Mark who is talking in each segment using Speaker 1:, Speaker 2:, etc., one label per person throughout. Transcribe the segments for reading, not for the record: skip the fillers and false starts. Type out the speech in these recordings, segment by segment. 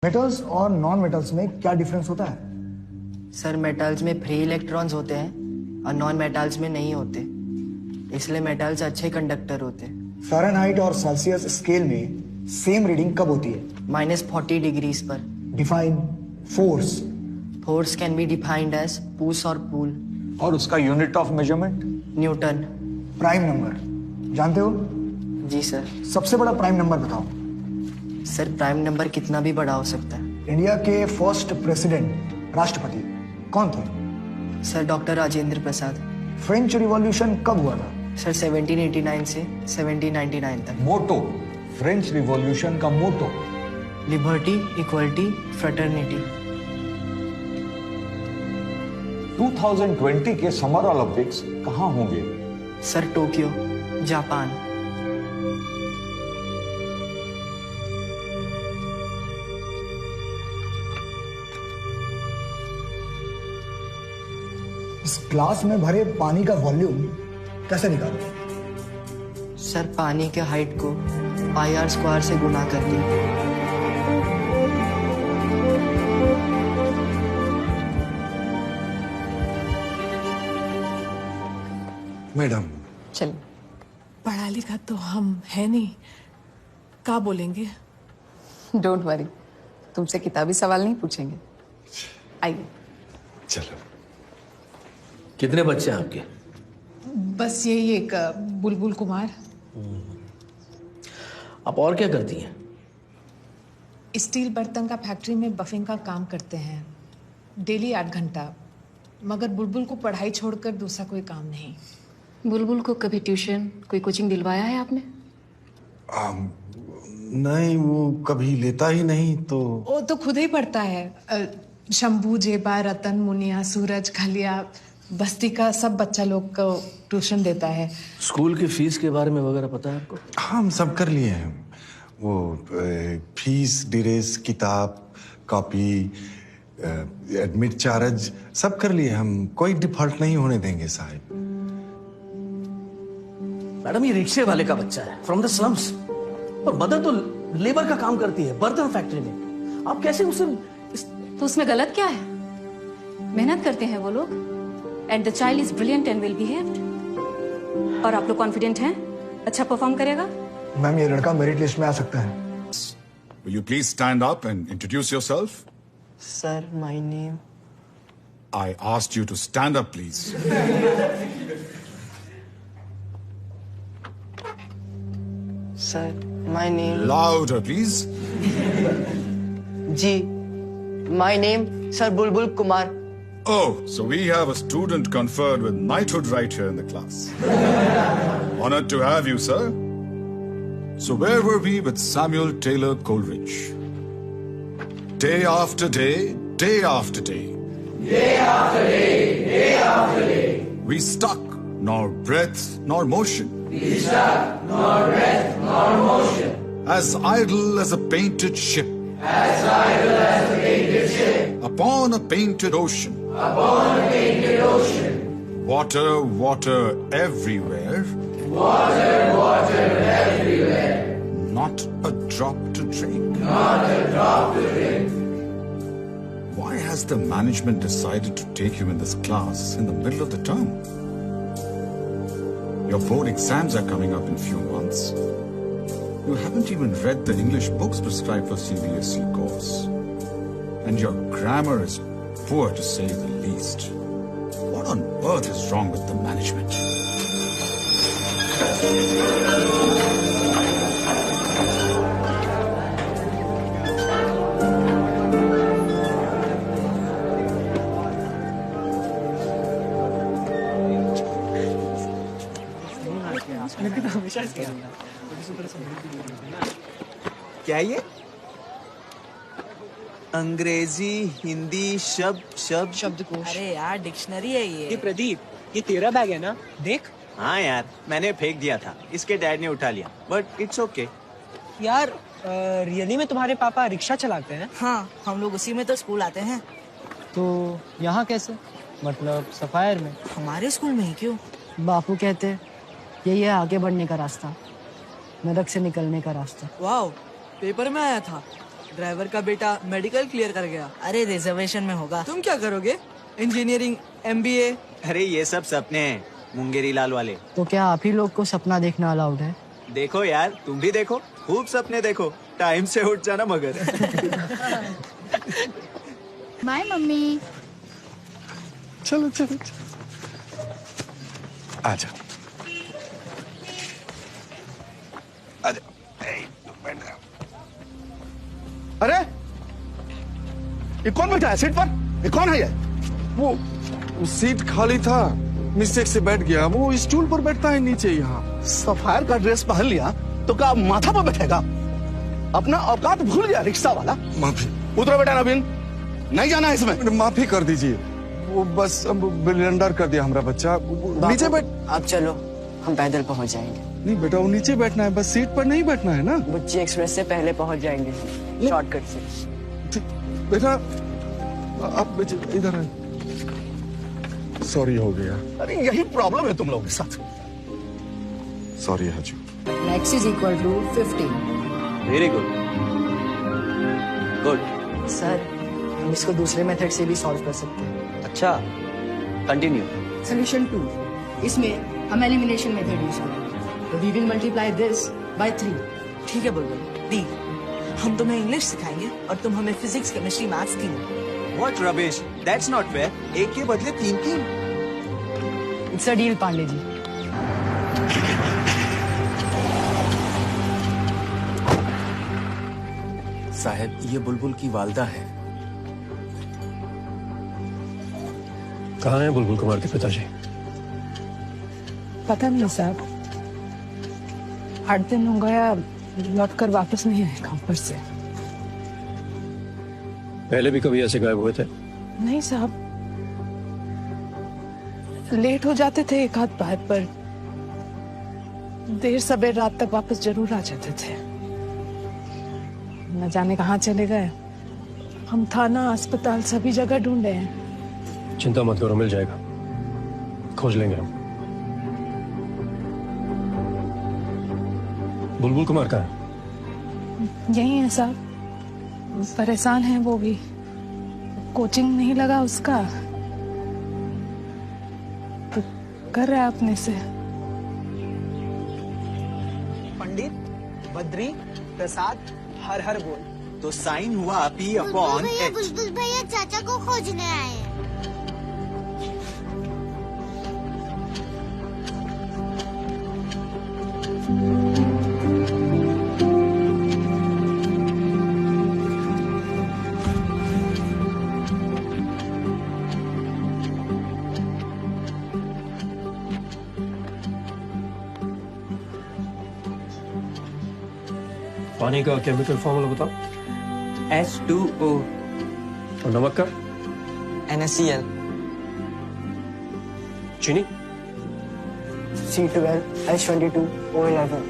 Speaker 1: Metals और non metals में क्या डिफरेंस होता है?
Speaker 2: सर मेटल्स में फ्री इलेक्ट्रॉन्स होते हैं और नॉन मेटल्स में नहीं होते, इसलिए मेटल्स अच्छे कंडक्टर होते हैं।
Speaker 1: फ़ारेनहाइट और सेल्सियस स्केल में सेम रीडिंग कब होती है?
Speaker 2: -40 डिग्रीज पर।
Speaker 1: Define force.
Speaker 2: Force can be defined as push और पुल।
Speaker 3: और उसका unit of measurement?
Speaker 2: Newton.
Speaker 1: Prime number जानते हो?
Speaker 2: जी सर।
Speaker 1: सबसे बड़ा प्राइम नंबर बताओ।
Speaker 2: सर प्राइम नंबर कितना भी बड़ा हो सकता है।
Speaker 1: इंडिया के फर्स्ट प्रेसिडेंट राष्ट्रपति कौन थे?
Speaker 2: Sir doctor Rajendra Prasad.
Speaker 1: French revolution कब हुआ था?
Speaker 2: सर 1789 से 1799 तक।
Speaker 3: मोटो, फ्रेंच रिवॉल्यूशन का मोटो?
Speaker 2: Liberty, equality, fraternity.
Speaker 3: 2020 के समर ओलंपिक्स कहाँ होंगे?
Speaker 2: Sir Tokyo, Japan.
Speaker 1: इस ग्लास में भरे पानी का वॉल्यूम कैसे निकालोगे?
Speaker 2: सर पानी के हाइट को πr² से गुना करके।
Speaker 4: मैडम
Speaker 5: चल।
Speaker 6: पढ़ा लिखा तो हम है नहीं, क्या बोलेंगे?
Speaker 5: डोंट वरी, तुमसे किताबी सवाल नहीं पूछेंगे। आइए।
Speaker 4: चलो।
Speaker 7: कितने बच्चे हैं आपके?
Speaker 6: बस यही एक बुलबुल कुमार।
Speaker 7: आप और क्या करती हैं?
Speaker 6: स्टील बर्तन का फैक्ट्री में बफिंग का काम करते हैं, डेली 8 घंटा। मगर बुलबुल को पढ़ाई छोड़कर दूसरा कोई काम नहीं।
Speaker 5: बुलबुल को कभी ट्यूशन, कोई कोचिंग दिलवाया है आपने?
Speaker 4: नहीं, वो कभी लेता ही नहीं। तो
Speaker 6: वो तो खुद ही पढ़ता है। शंभू, जेबा, रतन, मुनिया, सूरज, खलिया, बस्ती का सब बच्चा लोग को ट्यूशन देता है।
Speaker 7: स्कूल की फीस के बारे में वगैरह पता है आपको?
Speaker 4: हाँ, हम सब कर लिए हैं। वो फीस, ड्रेस, किताब, कॉपी, एडमिट चार्ज सब कर लिए हम। कोई डिफॉल्ट नहीं होने देंगे साहब।
Speaker 7: मैडम ये रिक्शे वाले का बच्चा है, फ्रॉम द स्लम्स, और मदर तो लेबर का काम करती है बर्तन फैक्ट्री में। आप कैसे उसे
Speaker 5: तो उसमें गलत क्या है? मेहनत करते हैं वो लोग, and the child is brilliant and well behaved. और आप लोग कॉन्फिडेंट हैं अच्छा परफॉर्म करेगा?
Speaker 1: मैम, ये लड़का मेरिट लिस्ट में आ सकता है।
Speaker 8: Will you please stand up and introduce yourself?
Speaker 2: Sir my name.
Speaker 8: I asked you to stand up, please.
Speaker 2: Sir my name.
Speaker 8: Louder, please.
Speaker 2: जी my name sir Bulbul Kumar.
Speaker 8: Oh, so we have a student conferred with knighthood right here in the class. Honored to have you, sir. So where were we with Samuel Taylor Coleridge? Day after day, day after day. Day after day, day after day. We stuck, nor breath, nor motion. We stuck, nor breath, nor motion. As idle as a painted ship. As idle as a painted ship. Upon a painted ocean. Upon a painted ocean. Water, water everywhere. Water, water everywhere. Not a drop to drink. Not a drop to drink. Why has the management decided to take you in this class in the middle of the term? Your board exams are coming up in few months. You haven't even read the English books prescribed for CBSE course. And your grammar is poor to say the least. What on earth is wrong with the management?
Speaker 9: क्या ये? अंग्रेजी, हिंदी, शब्दकोश।
Speaker 10: अरे यार dictionary है ये
Speaker 11: प्रदीप, ये तेरा बैग है ना? देख।
Speaker 9: हाँ यार, मैंने फेंक दिया था, इसके डैड ने उठा लिया, बट इट्स ओके।
Speaker 11: यार रियली में तुम्हारे पापा रिक्शा चलाते हैं?
Speaker 10: हाँ, हम लोग उसी में तो स्कूल आते हैं।
Speaker 11: तो यहाँ कैसे? मतलब सफायर में?
Speaker 10: हमारे स्कूल में ही क्यों?
Speaker 2: बापू कहते यही है आगे बढ़ने का रास्ता, नरक से निकलने का रास्ता।
Speaker 10: वाह, पेपर में आया था। ड्राइवर का बेटा मेडिकल क्लियर कर गया। अरे रिजर्वेशन में होगा। तुम क्या करोगे? Engineering, MBA?
Speaker 9: अरे ये सब सपने हैं मुंगेरी लाल वाले।
Speaker 2: तो क्या आप ही लोग को सपना देखना अलाउड है?
Speaker 9: देखो यार, तुम भी देखो, खूब सपने देखो, टाइम से उठ जाना मगर।
Speaker 12: Bye mummy.
Speaker 4: चलो चलो आजा आजा।
Speaker 7: अरे ये कौन बैठा है सीट पर? ये कौन है ये?
Speaker 4: वो सीट खाली था, मिस्टेक से बैठ गया। वो स्टूल पर बैठता है नीचे यहाँ।
Speaker 7: सफायर का ड्रेस पहन लिया तो क्या माथा पर बैठेगा? अपना औकात भूल गया रिक्शा वाला।
Speaker 4: माफी।
Speaker 7: उतरो बेटा नवीन, नहीं जाना है इसमें।
Speaker 4: माफी कर दीजिए, वो बस ब्लंडर कर दिया हमारा बच्चा। नीचे बैठ।
Speaker 2: आप चलो, हम पैदल पहुंच जाएंगे।
Speaker 4: नहीं बेटा, वो नीचे बैठना है, बस सीट पर नहीं बैठना है ना।
Speaker 2: बुच्ची एक्सप्रेस से पहले पहुंच जाएंगे, शॉर्टकट से।
Speaker 4: बेटा आप इधर आए। सॉरी हो गया।
Speaker 7: अरे यही प्रॉब्लम है तुम लोगों के साथ।
Speaker 4: सॉरी हजू।
Speaker 2: X is equal to 15।
Speaker 9: Very good good.
Speaker 2: Sir, हम इसको दूसरे मेथड से भी सॉल्व कर सकते हैं।
Speaker 9: अच्छा, कंटिन्यू।
Speaker 2: सोल्यूशन 2, इसमें हम एलिमिनेशन मेथड यूज करेंगे। तो we will multiply this by 3।
Speaker 10: ठीक है बुलबुल, डी। हम तुम्हें इंग्लिश सिखाएंगे और तुम हमें फिजिक्स, केमिस्ट्री, मैथ्स तीनों।
Speaker 9: What rubbish? That's not fair. एक के बदले 3-3।
Speaker 2: It's a deal Pandey ji.
Speaker 13: साहब, ये बुलबुल की वालदा है।
Speaker 14: कहाँ हैं बुलबुल कुमार के पिताजी?
Speaker 6: पता नहीं साहब, 8 दिन हो गया, लौट कर वापस नहीं आए काम पर से।
Speaker 14: पहले भी कभी ऐसे गायब हुए थे?
Speaker 6: नहीं साहब, लेट हो जाते थे एक आध बार, पर देर सवेर रात तक वापस जरूर आ जाते थे। न जाने कहाँ चले गए। हम थाना, अस्पताल सभी जगह ढूंढे हैं।
Speaker 14: चिंता मत करो, मिल जाएगा, खोज लेंगे हम। बुलबुल कुमार कहाँ है?
Speaker 6: यही है साहब, परेशान है वो भी। कोचिंग नहीं लगा उसका, तो कर रहा है अपने से।
Speaker 10: पंडित, बद्री, प्रसाद, हर हर बोल।
Speaker 9: तो साइन हुआ P/H।
Speaker 12: बुलबुल भैया चाचा को खोजने आए हैं।
Speaker 14: पानी का केमिकल फॉर्मूला बताओ।
Speaker 11: H2O।
Speaker 14: और नमक का?
Speaker 11: NaCl।
Speaker 14: चीनी?
Speaker 2: C12H22O11।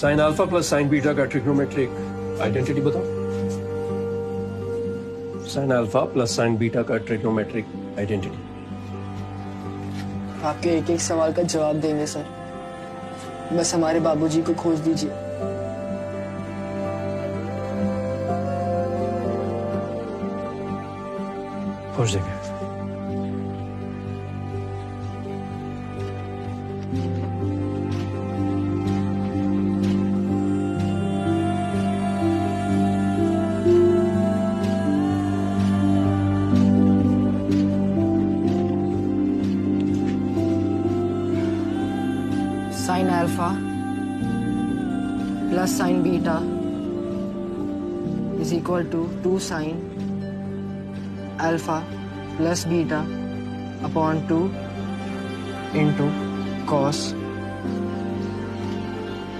Speaker 14: Sign alpha plus sine beta का ट्रिग्नोमेट्रिक आइडेंटिटी बताओ। Sign alpha plus sine beta का ट्रिग्नोमेट्रिक आइडेंटिटी।
Speaker 2: आपके एक एक सवाल का जवाब देंगे सर, बस हमारे बाबूजी को खोज दीजिए।
Speaker 14: खोज देंगे।
Speaker 2: Sine alpha plus sine beta is equal to 2 sine alpha plus beta upon 2 into cos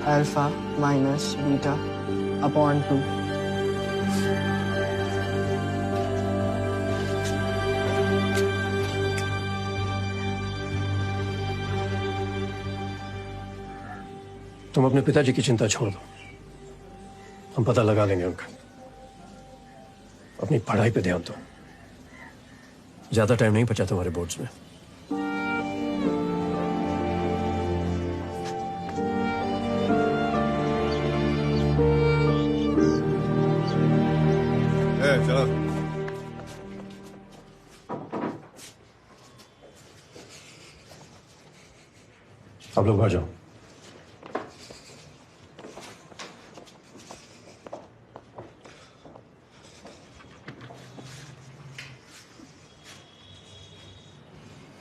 Speaker 2: alpha minus beta upon 2।
Speaker 14: तुम अपने पिताजी की चिंता छोड़ दो, हम पता लगा लेंगे उनका। अपनी पढ़ाई पे ध्यान दो, ज्यादा टाइम नहीं बचा तुम्हारे बोर्ड्स में।
Speaker 8: चलो।
Speaker 14: आप लोग बाहर जाओ।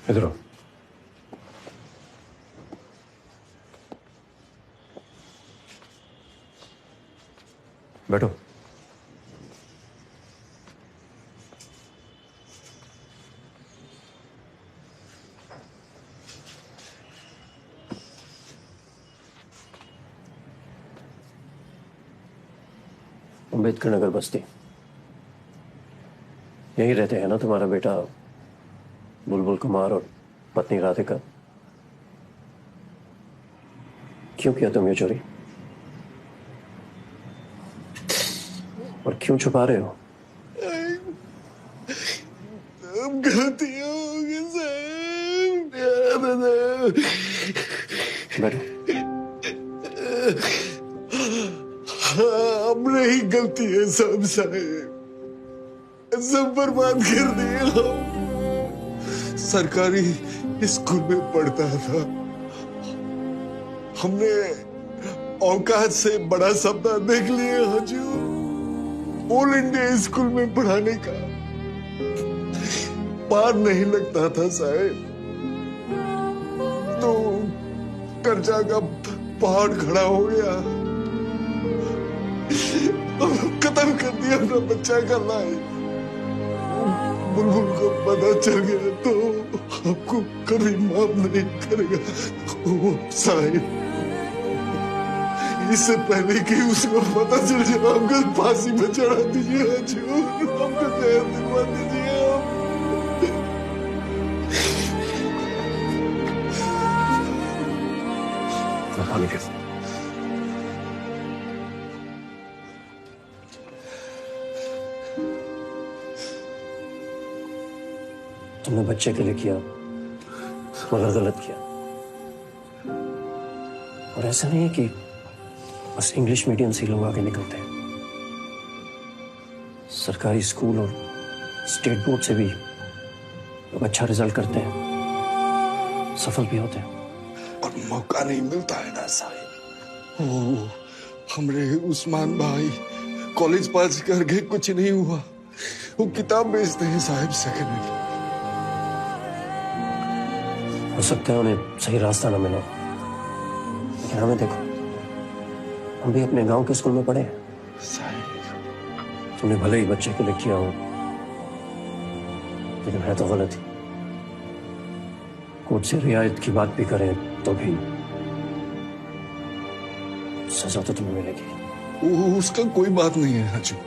Speaker 14: इधर आओ। बैठो। अम्बेडकर नगर बस्ती, यही रहते हैं ना तुम्हारा बेटा बुलबुल कुमार और पत्नी राधिका? क्यों किया तुम ये चोरी और क्यों छुपा रहे हो?
Speaker 4: गलती हो गई साहब।
Speaker 14: बैठो।
Speaker 4: हमने ही गलती है सब साहब, सब बर्बाद कर दिए हम। सरकारी स्कूल में पढ़ता था, हमने औकात से बड़ा सपना देख लिया हजूर। ऑल इंडिया स्कूल में पढ़ाने का पार नहीं लगता था साहब, तो कर्जा का पहाड़ खड़ा हो गया। खत्म कर दिया अपना बच्चा का लाइफ। बुलबुल को पता चल गया तो आपको कभी माफ नहीं करेगा वो साहिब। इससे पहले कि उसको पता चल जाए हमको फांसी में चढ़ा दीजिए हजूर, हमको जहर दिलवा दीजिए।
Speaker 14: पानी कैसे? तुमने बच्चे के लिए किया मगर गलत किया। और ऐसा नहीं है कि बस इंग्लिश मीडियम से लोग आगे निकलते हैं, सरकारी स्कूल और स्टेट बोर्ड से भी लोग अच्छा रिजल्ट करते हैं, सफल भी होते हैं।
Speaker 4: और मौका नहीं मिलता है ना साहिब। ओ हमरे उस्मान भाई कॉलेज पास करके कुछ नहीं हुआ, वो किताब बेचते हैं साहिब सेकेंड हैंड।
Speaker 14: हो सकता है उन्हें सही रास्ता ना मिला, लेकिन हमें देखो, हम भी अपने गांव के स्कूल में पढ़े हैं। तुमने भले ही बच्चे के लिए किया हो, लेकिन है तो गलत ही। कोर्ट से रियायत की बात भी करें तो भी सजा तो तुम्हें मिलेगी।
Speaker 4: उसका कोई बात नहीं है हजूर,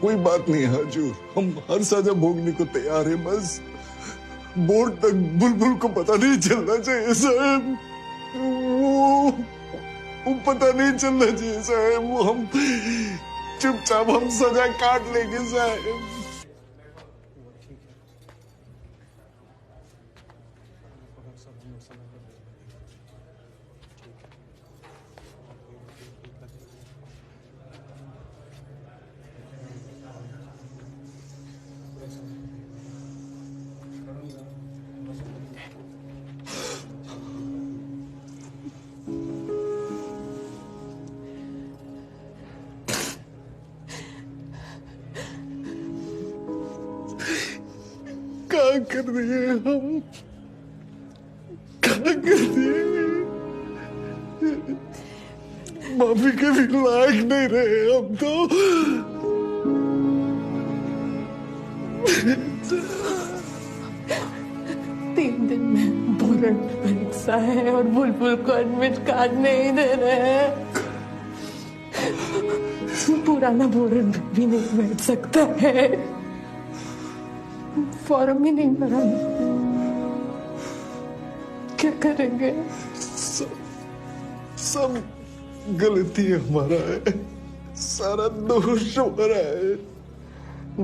Speaker 4: कोई बात नहीं है हजूर। हम हर सजा भोगने को तैयार है, बस बोर्ड तक बुलबुल को पता नहीं चलना चाहिए साहब। वो पता नहीं चलना चाहिए साहब। वो हम चुपचाप हम सजा काट लेंगे साहब। क्या कर रहे हैं हम, क्या कर दिए? माफी के भी लायक नहीं रहे हम तो।
Speaker 6: 3 दिन में बुलेट परीक्षा है और बुलबुल को एडमिट कार्ड नहीं दे रहे हैं। पुराना बोर्ड भी नहीं बैठ सकता है, फॉर्म ही नहीं भरा। क्या करेंगे?
Speaker 4: सब गलती हमारा है, सारा दोष हमारा है।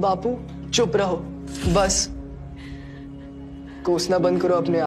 Speaker 2: बापू चुप रहो, बस कोसना बंद करो अपने